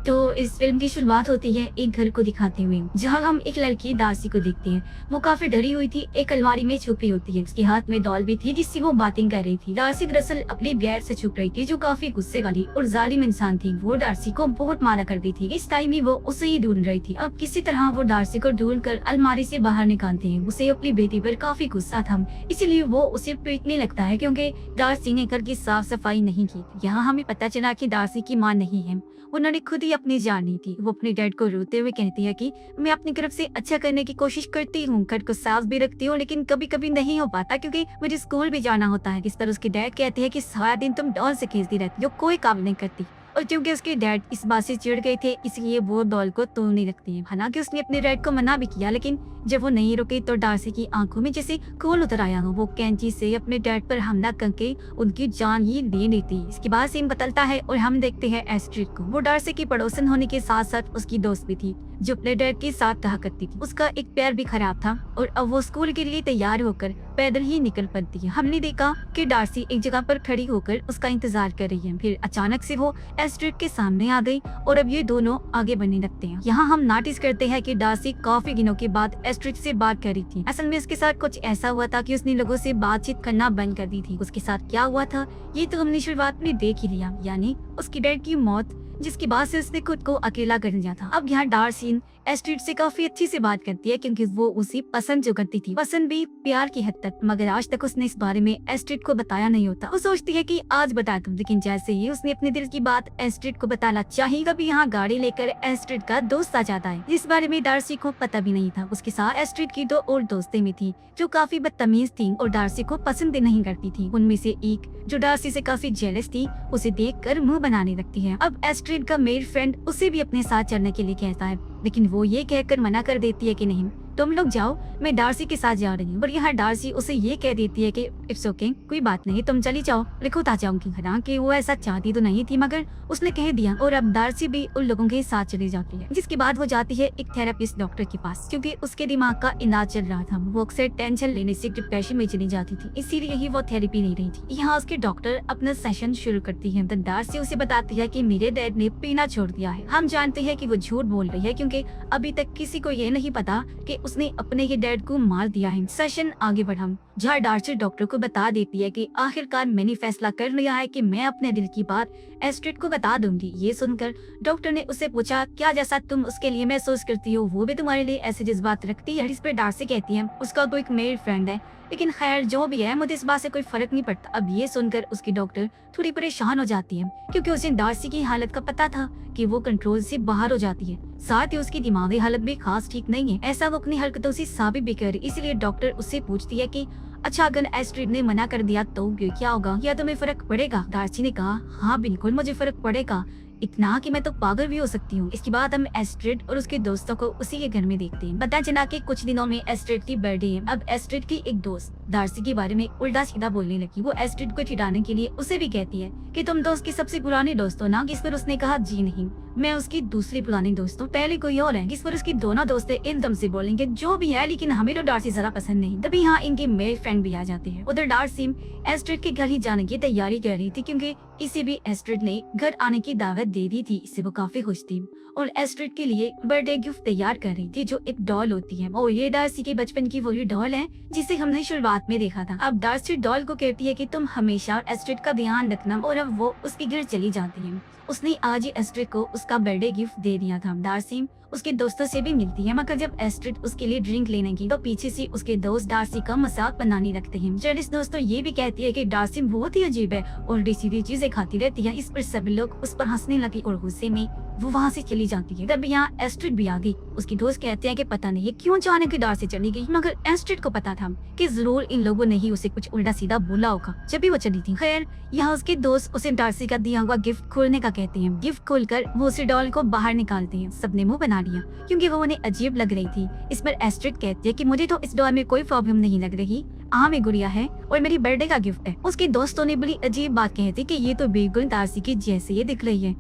तो इस फिल्म की शुरुआत होती है एक घर को दिखाते हुए, जहां हम एक लड़की दासी को देखते हैं। वो काफी डरी हुई थी, एक अलमारी में छुपी होती है। उसके हाथ में डॉल भी थी जिससे वो बातें कर रही थी। दासी दरअसल अपनी गैर से छुप रही थी, जो काफी गुस्से वाली और जालिम इंसान थी। वो डार्सी को बहुत मारा करती थी। इस टाइम में वो उसे ही ढूंढ रही थी। अब किसी तरह वो डार्सी को ढूंढ कर अलमारी से बाहर निकालते हैं। उसे अपनी बेटी पर काफी गुस्सा था, इसीलिए वो उसे पीटने लगता है क्योंकि डार्सी ने घर की साफ सफाई नहीं की। यहाँ हमें पता चला कि डार्सी की माँ नहीं है, उन्होंने खुद ही अपनी जान ली थी। वो अपने डैड को रोते हुए कहती है कि मैं अपनी तरफ से अच्छा करने की कोशिश करती हूँ, घर को साफ भी रखती हूँ, लेकिन कभी कभी नहीं हो पाता क्योंकि मुझे स्कूल भी जाना होता है। इस पर उसके डैड कहते हैं कि सारा दिन तुम डॉल से खेलती रहती हो, कोई काम नहीं करती। और क्योंकि उसके डैड इस बात से चिढ़ गए थे, इसलिए वो डॉल को तोड़ने लगती है। हालांकि उसने अपने डैड को मना भी किया, लेकिन जब वो नहीं रुके तो डार्सी की आंखों में जैसे कोल उतर आया हो। वो कैंची से अपने डैड पर हमला करके उनकी जान ही ले लेती है। इसके बाद सीन बदलता है और हम देखते हैं एस्ट्रिड को। वो डार्सी की पड़ोसन होने के साथ साथ उसकी दोस्त भी थी, जो अपने डैड के साथ रहा करती थी। उसका एक पैर भी खराब था और अब वो स्कूल के लिए तैयार होकर पैदल ही निकल पड़ती है। हमने देखा कि डार्सी एक जगह पर खड़ी होकर उसका इंतजार कर रही है। फिर अचानक से वो एस्ट्रिड के सामने आ गई और अब ये दोनों आगे बढ़ने लगते हैं। यहाँ हम नोटिस करते हैं कि डार्सी काफी दिनों के बाद एस्ट्रिड से बात कर रही थी। असल में उसके साथ कुछ ऐसा हुआ था कि उसने लोगों से बातचीत करना बंद कर दी थी। उसके साथ क्या हुआ था ये तो हमने शुरुआत में देख ही लिया, यानी उसकी डैड की मौत, जिसकी बाद से उसने खुद को अकेला कर लिया था। अब यहाँ डार्सी एस्ट्रिड से काफी अच्छी से बात करती है क्योंकि वो उसे पसंद जो करती थी, पसंद भी प्यार की हद तक, मगर आज तक उसने इस बारे में एस्ट्रिड को बताया नहीं होता। वो सोचती है कि आज बता दूं, लेकिन जैसे ही उसने अपने दिल की बात एस्ट्रिड को बताना चाहिए, कभी यहाँ गाड़ी लेकर एस्ट्रिड का दोस्त आ जाता है, जिस बारे में डार्सी को पता भी नहीं था। उसके साथ एस्ट्रिड की दो और दोस्तें भी थी जो काफी बदतमीज थी और डार्सी को पसंद नहीं करती थी। उनमें से एक जो डार्सी से काफी जेलस थी, उसे देखकर मुंह बनाने लगती है। अब एस्ट्रिड का मेल फ्रेंड उसे भी अपने साथ चलने के लिए कहता है, लेकिन वो ये कहकर मना कर देती है कि नहीं, तुम लोग जाओ, मैं डार्सी के साथ जा रही हूँ। और यहाँ डार्सी उसे ये कह देती है कि इट्स ओके, कोई बात नहीं, तुम चली जाओ, खुद आ जाऊंगी। हालांकि वो ऐसा चाहती तो नहीं थी, मगर उसने कह दिया और अब डार्सी भी उन लोगों के साथ चली जाती है। जिसके बाद वो जाती है एक थेरेपिस्ट डॉक्टर के पास, क्योंकि उसके दिमाग का इलाज चल रहा था। वो अक्सर टेंशन लेने से डिप्रेशन में चली जाती थी, इसीलिए ही वो थेरेपी ले रही थी। यहाँ उसके डॉक्टर अपना सेशन शुरू करती है। तो डार्सी उसे बताती है कि मेरे डैड ने पीना छोड़ दिया है। हम जानते हैं कि वो झूठ बोल रही है क्योंकि अभी तक किसी को ये नहीं पता कि उसने अपने ही डैड को मार दिया है। सेशन आगे बढ़ा, जहाँ डार्सी डॉक्टर को बता देती है कि आखिरकार मैंने फैसला कर लिया है कि मैं अपने दिल की बात एस्ट्रिड को बता दूंगी। ये सुनकर डॉक्टर ने उससे पूछा, क्या जैसा तुम उसके लिए महसूस करती हो वो भी तुम्हारे लिए ऐसे जज्बात रखती है? इस पर डार्सी कहती है, उसका तो एक मेल फ्रेंड है, लेकिन खैर जो भी है, मुझे इस बात से कोई फर्क नहीं पड़ता। अब ये सुनकर उसकी डॉक्टर थोड़ी परेशान हो जाती है क्योंकि उसे डार्सी की हालत का पता था कि वो कंट्रोल से बाहर हो जाती है। साथ ही उसकी दिमागी हालत भी खास ठीक नहीं है, ऐसा वो अपनी हरकतों से साबित भी करे। इसलिए डॉक्टर उससे पूछती है कि अच्छा, अगर एस्ट्रिड ने मना कर दिया तो क्या होगा, या तुम्हें फर्क पड़ेगा? डार्सी ने कहा, हाँ बिल्कुल मुझे फर्क पड़ेगा, इतना कि मैं तो पागल भी हो सकती हूँ। इसके बाद हम एस्ट्रिड और उसके दोस्तों को उसी के घर में देखते हैं। पता चला कि कुछ दिनों में एस्ट्रिड की बर्थडे है। अब एस्ट्रिड की एक दोस्त डार्सी के बारे में उल्टा सीधा बोलने लगी। वो एस्ट्रिड को चिढ़ाने के लिए उसे भी कहती है कि तुम तो उसकी सबसे पुरानी दोस्त हो ना। इस पर उसने कहा, जी नहीं, मैं उसकी दूसरी पुरानी दोस्त हूँ, पहले कोई और है। इस पर उसकी दोनों दोस्तें एकदम से बोलेंगे, जो भी है, लेकिन हमें तो डार्सी जरा पसंद नहीं। तभी यहाँ इनके मेल फ्रेंड भी आ जाते हैं। उधर डार्सी एस्ट्रिड के घर ही जाने की तैयारी कर रही थी क्योंकि इसे भी एस्ट्रिड ने घर आने की दावत दे दी थी। इससे वो काफी खुश थी और एस्ट्रिड के लिए बर्थडे गिफ्ट तैयार कर रही थी, जो एक डॉल होती है। और ये डार्सी के बचपन की वही डॉल है जिसे हमने शुरुआत में देखा था। अब डार्सी डॉल को कहती है कि तुम हमेशा एस्ट्रिड का ध्यान रखना, और अब वो उसके घर चली जाती है। उसने आज ही एस्ट्रिड को उसका बर्थडे गिफ्ट दे दिया था। डार्सी उसके दोस्तों से भी मिलती है, मगर जब एस्ट्रिड उसके लिए ड्रिंक लेने की तो पीछे से उसके दोस्त डार्सी का मजाक बनाने लगते हैं। जेलिस दोस्तों ये भी कहती है कि डार्सी बहुत ही अजीब है और सीधी चीजें खाती रहती है। इस पर सभी लोग उस पर हंसने लगे और गुस्से में वो वहाँ से चली जाती है। तब यहाँ एस्ट्रिड भी आ गई। उसकी दोस्त कहते हैं कि पता नहीं क्यों जाने की डार्सी चली गई, मगर एस्ट्रिड को पता था कि जरूर इन लोगों ने ही उसे कुछ उल्टा सीधा बोला होगा जब भी वो चली थी। खैर यहाँ उसके दोस्त उसे डार्सी का दिया हुआ गिफ्ट खोलने का कहते हैं। गिफ्ट खोलकर वो उसे डॉल को बाहर निकालते हैं। सबने मुंह बना लिया क्योंकि वो उन्हें अजीब लग रही थी। इस पर एस्ट्रिड कहती है कि मुझे तो इस डॉल में कोई प्रॉब्लम नहीं लग रही, में गुड़िया है और मेरी बर्थडे का गिफ्ट है। उसके दोस्तों ने बड़ी अजीब बात कही थी कि ये तो बिल्कुल डार्सी की जैसे ये दिख रही है।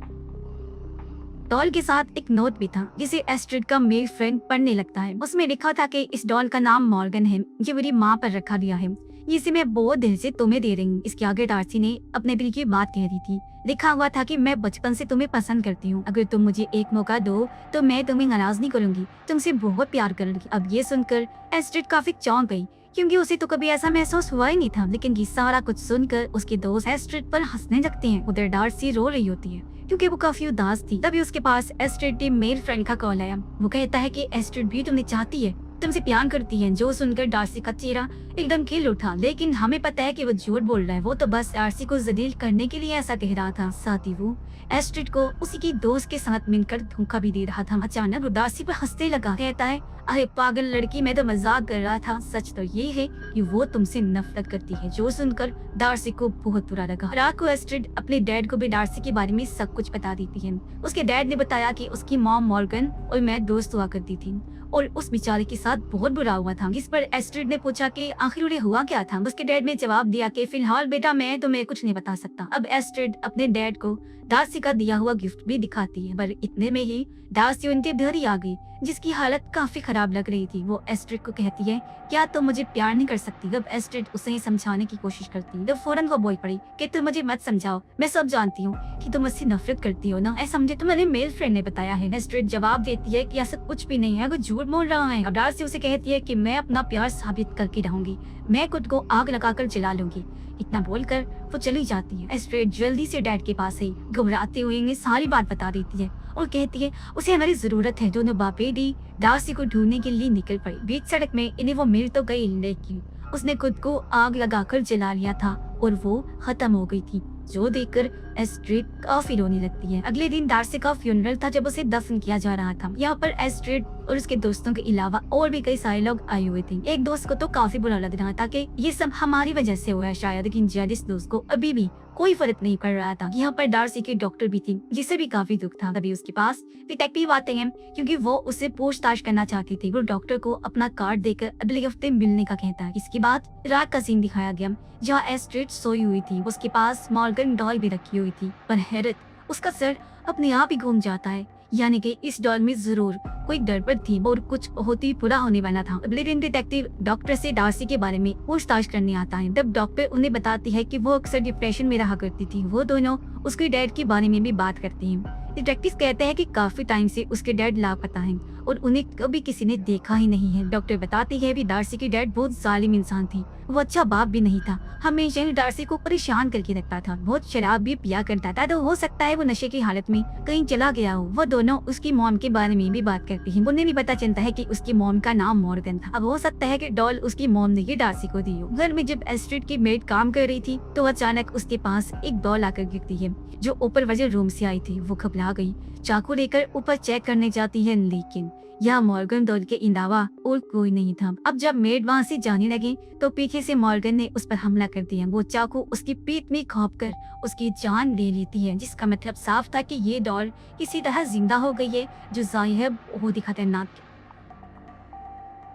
डॉल के साथ एक नोट भी था जिसे एस्ट्रिड का मेल फ्रेंड पढ़ने लगता है। उसमें लिखा था कि इस डॉल का नाम मॉर्गन है, ये मेरी माँ पर रखा गया है। इसे मैं बहुत दिल से तुम्हें दे रही हूँ। इसके आगे डार्सी ने अपने दिल की बात कह दी थी। लिखा हुआ था कि मैं बचपन से तुम्हें पसंद करती हूँ, अगर तुम मुझे एक मौका दो तो मैं तुम्हें नाराज नहीं करूंगी, तुमसे बहुत प्यार करूंगी। अब ये सुनकर एस्ट्रिड काफी चौंक गई, क्योंकि उसे तो कभी ऐसा महसूस हुआ ही नहीं था। लेकिन ये सारा कुछ सुनकर उसके दोस्त एस्ट्रिड पर हंसने लगते हैं। उधर डार्सी रो रही होती है क्योंकि वो काफी उदास थी। तभी उसके पास एस्ट्रिड के मेल फ्रेंड का कॉल आया। वो कहता है कि एस्ट्रिड भी तुम्हें चाहती है, तुमसे प्यार करती है। जो सुनकर डार्सी का चेहरा एकदम खिल उठा, लेकिन हमें पता है कि वो झूठ बोल रहा है। वो तो बस डार्सी को जलील करने के लिए ऐसा कह रहा था। साथ ही वो एस्ट्रिड को उसी की दोस्त के साथ मिलकर धोखा भी दे रहा था। अचानक वो डार्सी पर हंसने लगा, कहता है अरे पागल लड़की, मैं तो मजाक कर रहा था, सच तो ये है कि वो तुमसे नफरत करती है। जो सुनकर डार्सी को बहुत बुरा लगा। रात को एस्ट्रिड अपने डैड को भी डार्सी के बारे में सब कुछ बता देती है। उसके डैड ने बताया कि उसकी मॉम मॉर्गन और मैं दोस्त हुआ करती थी और उस बेचारे के साथ बहुत बुरा हुआ था। इस पर एस्ट्रिड ने पूछा कि आखिर उन्हें हुआ क्या था। उसके डैड ने जवाब दिया कि फिलहाल बेटा मैं तुम्हें कुछ नहीं बता सकता। अब एस्ट्रिड अपने डैड को डार्सी का दिया हुआ गिफ्ट भी दिखाती है, पर इतने में ही डार्सी उनके घर ही आ गई, जिसकी हालत काफी खराब लग रही थी। वो एस्ट्रिड को कहती है क्या तुम मुझे प्यार नहीं कर सकती। जब एस्ट्रिड उसे समझाने की कोशिश करती है तो फौरन वो बोल पड़ी कि तुम मुझे मत समझाओ, मैं सब जानती हूँ कि तुम मुझसे नफरत करती हो ना, ऐसा मुझे तुम्हारे मेल फ्रेंड ने बताया है। एस्ट्रिड जवाब देती है कि ऐसा कुछ भी नहीं है, वो झूठ बोल रहा है। डार्सी उसे कहती है कि मैं अपना प्यार साबित करके रहूंगी, मैं खुद को आग लगाकर जला लूंगी। इतना बोलकर वो चली जाती है। एस्ट्रिड जल्दी से डैड के पास आई, घबराते हुए इन्हें सारी बात बता देती है और कहती है उसे हमारी जरूरत है। दोनों बाप बेटी डार्सी को ढूंढने के लिए निकल पड़ी। बीच सड़क में इन्हें वो मिल तो गई, लेकिन उसने खुद को आग लगाकर जला लिया था और वो खत्म हो गई थी, जो देखकर एस्ट्रिड काफी रोने लगती है। अगले दिन डार्सी का फ्यूनरल था जब उसे दफन किया जा रहा था। यहाँ पर एस्ट्रिड और उसके दोस्तों के अलावा और भी कई सारे लोग आए हुए थे। एक दोस्त को तो काफी बुरा लग रहा था कि ये सब हमारी वजह से हुआ है शायद, लेकिन जेलिस दोस्त को अभी भी कोई फर्क नहीं पड़ रहा था। यहाँ पर डार्सी की डॉक्टर भी थी, जिसे भी काफी दुख था। तभी उसके पास डिटेक्टिव आते हैं क्योंकि वो उससे पूछताछ करना चाहती थी। वो डॉक्टर को अपना कार्ड देकर अगले हफ्ते मिलने का कहता है। इसके बाद रात का सीन दिखाया गया जहाँ एस्ट्रिड सोई हुई थी। उसके पास मॉर्गन डॉल भी रखी हुई थी, पर हैरत उसका सर अपने आप ही घूम जाता है, यानी कि इस डॉल में जरूर कोई गड़बड़ थी और कुछ बहुत ही बुरा होने वाला था। अगले दिन डिटेक्टिव डॉक्टर से डार्सी के बारे में पूछताछ करने आता है। तब डॉक्टर उन्हें बताती है कि वो अक्सर डिप्रेशन में रहा करती थी। वो दोनों उसके डैड के बारे में भी बात करते हैं। डिटेक्टिव कहते हैं कि काफी टाइम से उसके डैड लापता हैं और उन्हें कभी किसी ने देखा ही नहीं है। डॉक्टर बताती है कि डार्सी की डैड बहुत जालिम इंसान थी, वो अच्छा बाप भी नहीं था, हमेशा ही डार्सी को परेशान करके रखता था, बहुत शराब भी पिया करता था, तो हो सकता है वो नशे की हालत में कहीं चला गया हो। वो दोनों उसकी मॉम के बारे में भी बात करती हैं। उन्हें भी पता चलता है कि उसकी मॉम का नाम मॉर्गन था। अब हो सकता है कि डॉल उसकी मॉम ने ही डार्सी को दी हो। घर में जब एस्ट्रिड की मेड काम कर रही थी तो अचानक उसके पास एक डॉल आकर गिरती है जो ऊपर वाले रूम से आई थी। वो घबरा गई, चाकू लेकर ऊपर चेक करने जाती है, लेकिन यहाँ मॉर्गन डॉल के अलावा और कोई नहीं था। अब जब मेड वहाँ से जाने लगी तो पीछे से मॉर्गन ने उस पर हमला कर दिया। वो चाकू उसकी पीठ में घोंपकर उसकी जान ले लेती है, जिसका मतलब साफ था कि ये डॉल किसी तरह जिंदा हो गई है, जो जाहिर है बहुत ही खतरनाक।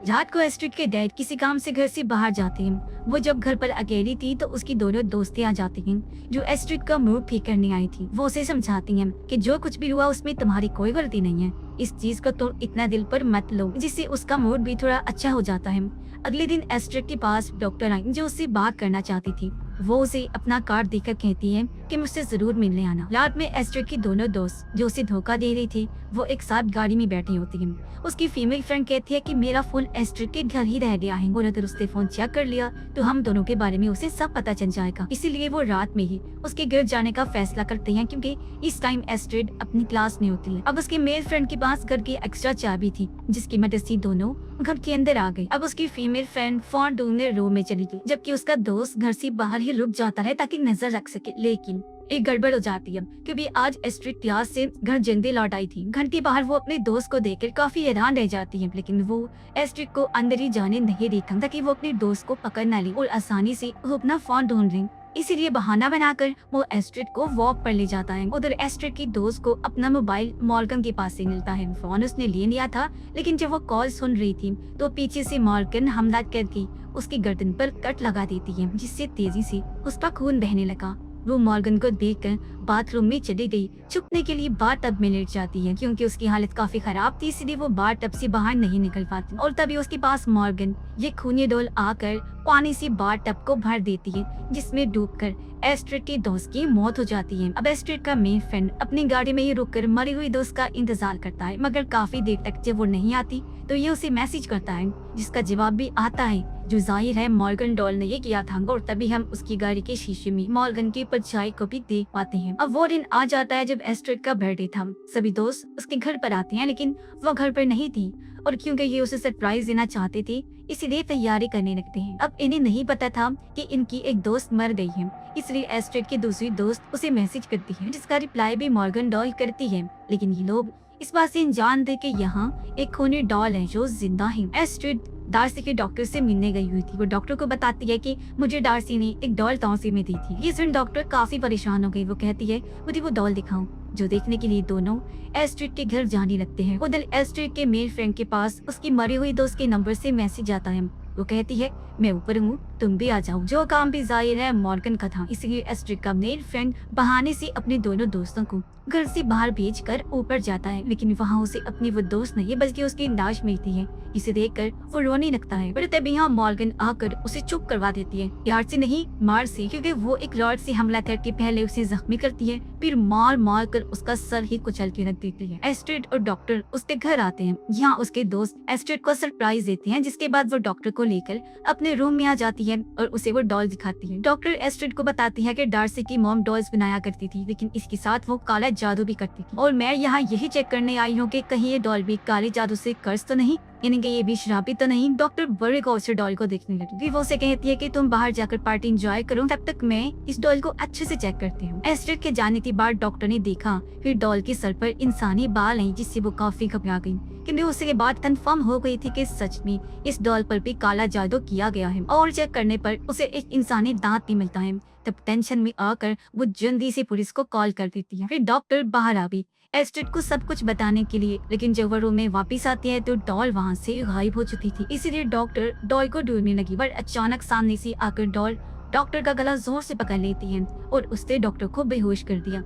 रात को एस्ट्रिड के डैड किसी काम से घर से बाहर जाते हैं। वो जब घर पर अकेली थी तो उसकी दोनों दोस्तें आ जाती हैं जो एस्ट्रिड का मूड ठीक करने आई थी। वो उसे समझाती हैं कि जो कुछ भी हुआ उसमें तुम्हारी कोई गलती नहीं है, इस चीज को तो इतना दिल पर मत लो, जिससे उसका मूड भी थोड़ा अच्छा हो जाता है। अगले दिन एस्ट्रिड के पास डॉक्टर आई जो उससे बात करना चाहती थी। वो उसे अपना कार्ड देकर कहती है कि मुझसे जरूर मिलने आना। रात में एस्ट्रिड की दोनों दोस्त जो उसे धोखा दे रही थी वो एक साथ गाड़ी में बैठी होती हैं। उसकी फीमेल फ्रेंड कहती है कि मेरा फोन एस्ट्रिड के घर ही रह गया है और अगर उसने फोन चेक कर लिया तो हम दोनों के बारे में उसे सब पता चल जाएगा। इसीलिए वो रात में ही उसके घर जाने का फैसला करते हैं क्योंकि इस टाइम एस्ट्रिड अपनी क्लास में होती है। अब उसके मेल फ्रेंड के पास घर की एक्स्ट्रा चाबी थी जिसकी मदद से दोनों घर के अंदर आ गई। अब उसकी फीमेल फ्रेंड फोन ढूंढने रूम में चली गई, जबकि उसका दोस्त घर से बाहर ही रुक जाता है ताकि नजर रख सके। लेकिन एक गड़बड़ हो जाती है क्योंकि आज एस्ट्रिड क्लास से घर जल्दी लौट आई थी। घंटे बाहर वो अपने दोस्त को देखकर काफी हैरान रह जाती है, लेकिन वो एस्ट्रिड को अंदर ही जाने नहीं देता ताकि वो अपने दोस्त को पकड़ न ले और आसानी से वो अपना फोन ढूंढ रही। इसीलिए बहाना बनाकर वो एस्ट्रिड को वॉक पर ले जाता है। उधर एस्ट्रिड की दोस्त को अपना मोबाइल मॉर्गन के पास से मिलता है। फोन उसने ले लिया था, लेकिन जब वो कॉल सुन रही थी तो पीछे से मॉर्गन हमला करके उसकी गर्दन पर कट लगा देती है, जिससे तेजी से उसका खून बहने लगा। वो मॉर्गन को देखकर बाथरूम में चली गई। छुपने के लिए बाथ-टब में लेट जाती है। क्योंकि उसकी हालत काफी खराब थी इसलिए वो बाथ-टब से बाहर नहीं निकल पाती और तभी उसके पास मॉर्गन ये खूनी डॉल आकर पानी से बाथ-टब को भर देती है, जिसमें डूबकर एस्ट्रिड की दोस्त की मौत हो जाती है। अब एस्ट्रिड का मेन फ्रेंड अपनी गाड़ी में ही रुककर मरी हुई दोस्त का इंतजार करता है, मगर काफी देर तक जब वो नहीं आती तो ये उसे मैसेज करता है, जिसका जवाब भी आता है, जो जाहिर है मॉर्गन डॉल ने ये किया था। और तभी हम उसकी गाड़ी के शीशे में मॉर्गन की परछाई को भी देख पाते हैं। अब वो दिन आ जाता है जब एस्ट्रिड का बर्थडे था। सभी दोस्त उसके घर पर आते हैं, लेकिन वो घर पर नहीं थी और क्योंकि ये उसे सरप्राइज देना चाहते थे इसलिए तैयारी करने लगते हैं। अब इन्हें नहीं पता था कि इनकी एक दोस्त मर गई है, इसलिए एस्ट्रिड की दूसरी दोस्त उसे मैसेज करती है, जिसका रिप्लाई भी मॉर्गन डॉल करती है। लेकिन ये लोग इस बात से अनजान थे कि यहाँ एक खूनी डॉल है जो जिंदा है। एस्ट्रिड डार्सी के डॉक्टर से मिलने गई हुई थी। वो डॉक्टर को बताती है कि मुझे डार्सी ने एक डॉल तौसीफ में दी थी। ये सुन डॉक्टर काफी परेशान हो गई। वो कहती है मुझे वो डॉल दिखाओ, जो देखने के लिए दोनों एस्ट्रिड के घर जाने लगते हैं। उधर एस्ट्रिड के मेल फ्रेंड के पास उसकी मरी हुई दोस्त के नंबर से मैसेज आता है। वो कहती है मैं ऊपर हूँ, तुम भी आ जाओ। जो काम भी जाहिर है मॉर्गन का था, इसलिए एस्ट्रिड का मेल फ्रेंड बहाने से अपने दोनों दोस्तों को घर से बाहर भेजकर ऊपर जाता है, लेकिन वहाँ उसे अपनी वो दोस्त नहीं बल्कि उसकी लाश मिलती है। इसे देखकर वो रोने लगता है, पर तभी यहाँ मॉर्गन आकर उसे चुप करवा देती है। प्यार से नहीं, मार से, क्योंकि वो एक रॉड से हमला करके पहले उसे जख्मी करती है, फिर मार मार कर उसका सर ही कुचल के रख देती है। एस्ट्रिड और डॉक्टर उसके घर आते हैं। यहाँ उसके दोस्त एस्ट्रिड को सरप्राइज देते हैं, जिसके बाद वो डॉक्टर को लेकर अपने रूम में आ जाती है और उसे वो डॉल दिखाती है। डॉक्टर एस्ट्रिड को बताती है कि डार्सी की मॉम डॉल्स बनाया करती थी, लेकिन इसके साथ वो काला जादू भी करती थी, और मैं यहाँ यही चेक करने आई हूँ कि कहीं ये डॉल भी काले जादू से कर्ज तो नहीं, यानी कि ये भी शराबी तो नहीं। डॉक्टर बड़े गौर से डॉल को देखने लगती है। वो उसे कहती है कि तुम बाहर जाकर पार्टी एंजॉय करो, तब तक मैं इस डॉल को अच्छे से चेक करती हूँ। एस्ट्रिड के जाने के बाद डॉक्टर ने देखा फिर डॉल के सर पर इंसानी बाल हैं, जिससे वो काफी घबरा गई, क्योंकि उसके बाद कंफर्म हो गई थी कि सच में इस डॉल पर भी काला जादू किया गया है, और चेक करने पर उसे एक इंसानी दांत भी मिलता है। तब टेंशन में आकर वो जल्दी से पुलिस को कॉल कर देती है। फिर डॉक्टर बाहर आ गई एस्ट्रिड को सब कुछ बताने के लिए, लेकिन जब वो रूम में वापस आती है तो डॉल वहाँ से गायब हो चुकी थी। इसीलिए डॉक्टर डॉल को ढूंढने लगी, पर अचानक सामने से आकर डॉल डॉक्टर का गला जोर से पकड़ लेती है और उसने डॉक्टर को बेहोश कर दिया।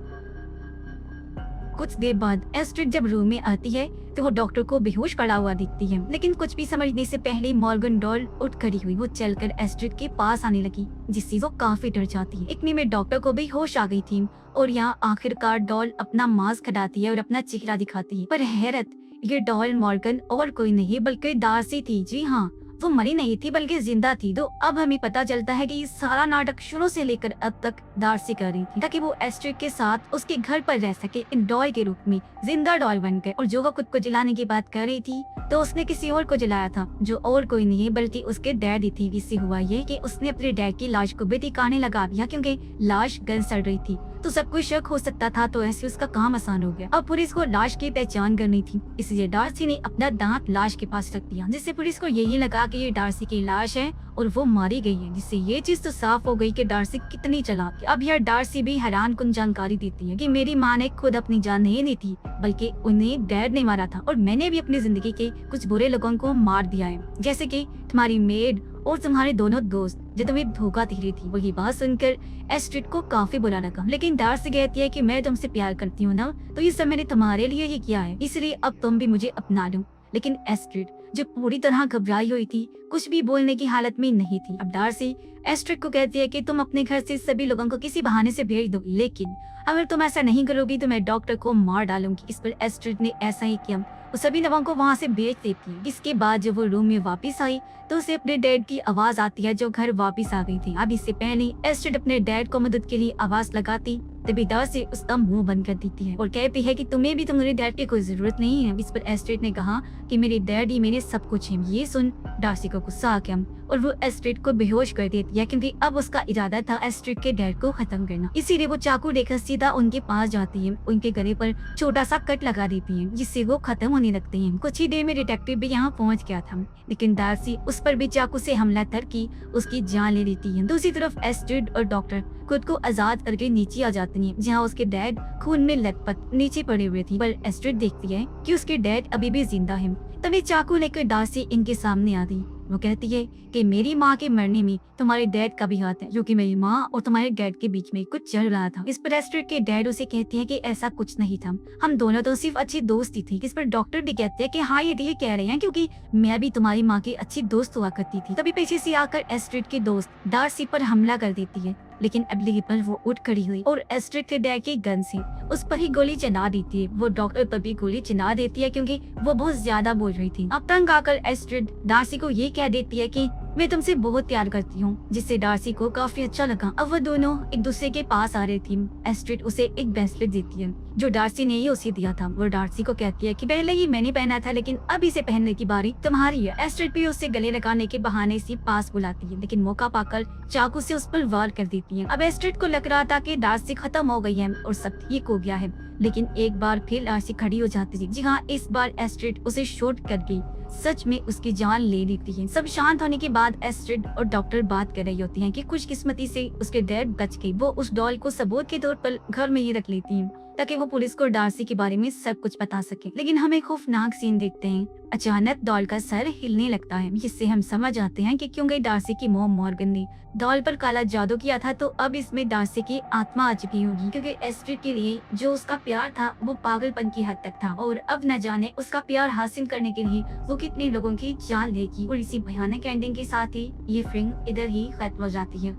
कुछ देर बाद एस्ट्रिड जब रूम में आती है तो वो डॉक्टर को बेहोश पड़ा हुआ दिखती है, लेकिन कुछ भी समझने से पहले मॉर्गन डॉल उठ खड़ी हुई। वो चलकर एस्ट्रिड के पास आने लगी, जिससे वो काफी डर जाती है। इतने में डॉक्टर को भी होश आ गई थी और यहाँ आखिरकार डॉल अपना मास्क हटाती है और अपना चेहरा दिखाती है। पर हैरत, ये डॉल मॉर्गन और कोई नहीं बल्कि डार्सी थी। जी हाँ, वो मरी नहीं थी बल्कि जिंदा थी। तो अब हमें पता चलता है कि ये सारा नाटक शुरू से लेकर अब तक डार्सी कर रही थी, ताकि वो एस्ट्रिड के साथ उसके घर पर रह सके, एक डॉल के रूप में, जिंदा डॉल बनकर। और जो वो खुद को जलाने की बात कर रही थी तो उसने किसी और को जलाया था, जो और कोई नहीं बल्कि उसके डैडी थी। इससे हुआ ये कि उसने अपने डैड की लाश को भी ठिकाने लगा दिया, क्योंकि लाश गल सड़ रही थी तो सब कुछ शक हो सकता था, तो ऐसे उसका काम आसान हो गया। अब पुलिस को लाश की पहचान करनी थी, इसलिए डार्सी ने अपना दांत लाश के पास रख दिया, जिससे पुलिस को यही लगा कि ये डार्सी की लाश है और वो मारी गई है, जिससे ये चीज तो साफ हो गई कि डार्सी कितनी चालाक है। अब यह डार्सी भी हैरान कुन जानकारी देती है कि मेरी माँ ने खुद अपनी जान नहीं ली थी, बल्कि उन्हें डैड ने मारा था, और मैंने भी अपनी जिंदगी के कुछ बुरे लोगों को मार दिया है, जैसे कि तुम्हारी मेड और तुम्हारे दोनों दोस्त जो तुम्हें धोखा दे रही थी। वही बात सुनकर एस्ट्रिड को काफी बुरा लगा, लेकिन डार्सी कहती है कि मैं तुमसे प्यार करती हूँ ना, तो ये सब मैंने तुम्हारे लिए ही किया है, इसलिए अब तुम भी मुझे अपना लो। लेकिन एस्ट्रिड जो पूरी तरह घबराई हुई थी, कुछ भी बोलने की हालत में नहीं थी। अब डार्सी एस्ट्रिड को कहती है कि तुम अपने घर से सभी लोगों को किसी बहाने से भेज दो, लेकिन अगर तुम ऐसा नहीं करोगी तो मैं डॉक्टर को मार डालूंगी। इस पर एस्ट्रिड ने ऐसा ही किया, वो सभी लोगों को वहाँ से भेज देती है। इसके बाद जब वो रूम में वापस आई तो उसे अपने डैड की आवाज आती है, जो घर वापस आ गई थी। अब इससे पहले एस्ट्रिड अपने डैड को मदद के लिए आवाज लगाती, तभी डार्सी उसका मुंह बंद कर देती है और कहती है कि तुम्हें भी तुम्हारे डैड की कोई जरूरत नहीं है। इस पर एस्ट्रिड ने कहा कि मेरे डैड ही मेरे सब कुछ है। ये सुन डार्सी को गुस्सा आ गया और वो एस्ट्रिड को बेहोश कर देती है, क्योंकि अब उसका इरादा था एस्ट्रिड के डैड को खत्म करना। इसीलिए वो चाकू लेकर सीधा उनके पास जाती है, उनके गले पर छोटा सा कट लगा देती है, जिससे वो खत्म होने लगते हैं। कुछ ही देर में डिटेक्टिव भी यहाँ पहुँच गया था, लेकिन डार्सी उस पर भी चाकू से हमला करके उसकी जान ले लेती है। दूसरी तरफ एस्ट्रिड और डॉक्टर खुद को आजाद करके नीचे आ जाती हैं, जहाँ उसके डैड खून में लथपथ नीचे पड़े हुए थे। पर एस्ट्रिड देखती है कि उसके डैड अभी भी जिंदा है। तभी चाकू लेकर डार्सी इनके सामने आ गई। वो कहती है कि मेरी माँ के मरने में तुम्हारे डैड का भी हाथ है, जो कि मेरी माँ और तुम्हारे डैड के बीच में कुछ चल रहा था। इस पर एस्ट्रिड के डैड उसे कहते हैं कि ऐसा कुछ नहीं था, हम दोनों तो सिर्फ अच्छी दोस्त ही थी। इस पर डॉक्टर भी कहते हैं कि हाँ ये कह रहे हैं क्योंकि मैं भी तुम्हारी माँ की अच्छी दोस्त हुआ करती थी। तभी पीछे से आकर एस्ट्रिड की दोस्त डार्सी पर हमला कर देती है, लेकिन अगली पल वो उठ खड़ी हुई और एस्ट्रिड के डैड की गन से उस पर ही गोली चला देती है। वो डॉक्टर पर भी गोली चला देती है क्योंकि वो बहुत ज्यादा बोल रही थी। अब तंग आकर एस्ट्रिड डार्सी को ये कह देती है कि मैं तुमसे बहुत प्यार करती हूँ, जिससे डार्सी को काफी अच्छा लगा। अब वो दोनों एक दूसरे के पास आ रही थी। एस्ट्रिड उसे एक ब्रेसलेट देती है जो डार्सी ने ही उसे दिया था। वो डार्सी को कहती है कि पहले ही मैंने पहना था, लेकिन अब इसे पहनने की बारी तुम्हारी है। एस्ट्रिड भी उसे गले लगाने के बहाने से पास बुलाती है, लेकिन मौका पाकर चाकू से उस पर वार कर देती है। अब एस्ट्रिड को लग रहा था कि डार्सी खत्म हो गई है और सब ठीक हो गया है, लेकिन एक बार फिर डार्सी खड़ी हो जाती थी। जी हाँ, इस बार एस्ट्रिड उसे शॉट करके सच में उसकी जान ले लेती है। सब शांत होने के बाद एस्ट्रिड और डॉक्टर बात कर रही होती हैं कि खुशकिस्मती से उसके डैड बच गए। वो उस डॉल को सबूत के तौर पर घर में ही रख लेती हैं ताकि वो पुलिस को डार्सी के बारे में सब कुछ बता सके। लेकिन हम एक खौफनाक सीन देखते हैं। अचानक डॉल का सर हिलने लगता है, जिससे हम समझ आते हैं कि क्योंकि डार्सी की मॉम मॉर्गन ने डॉल पर काला जादू किया था, तो अब इसमें डार्सी की आत्मा आ चुकी होगी, क्योंकि एस्ट्रिड के लिए जो उसका प्यार था वो पागलपन की हद तक था और अब न जाने उसका प्यार हासिल करने के लिए वो कितने लोगों की जान लेगी। और इसी भयानक एंडिंग के साथ ही ये फिल्म इधर ही खत्म हो जाती है।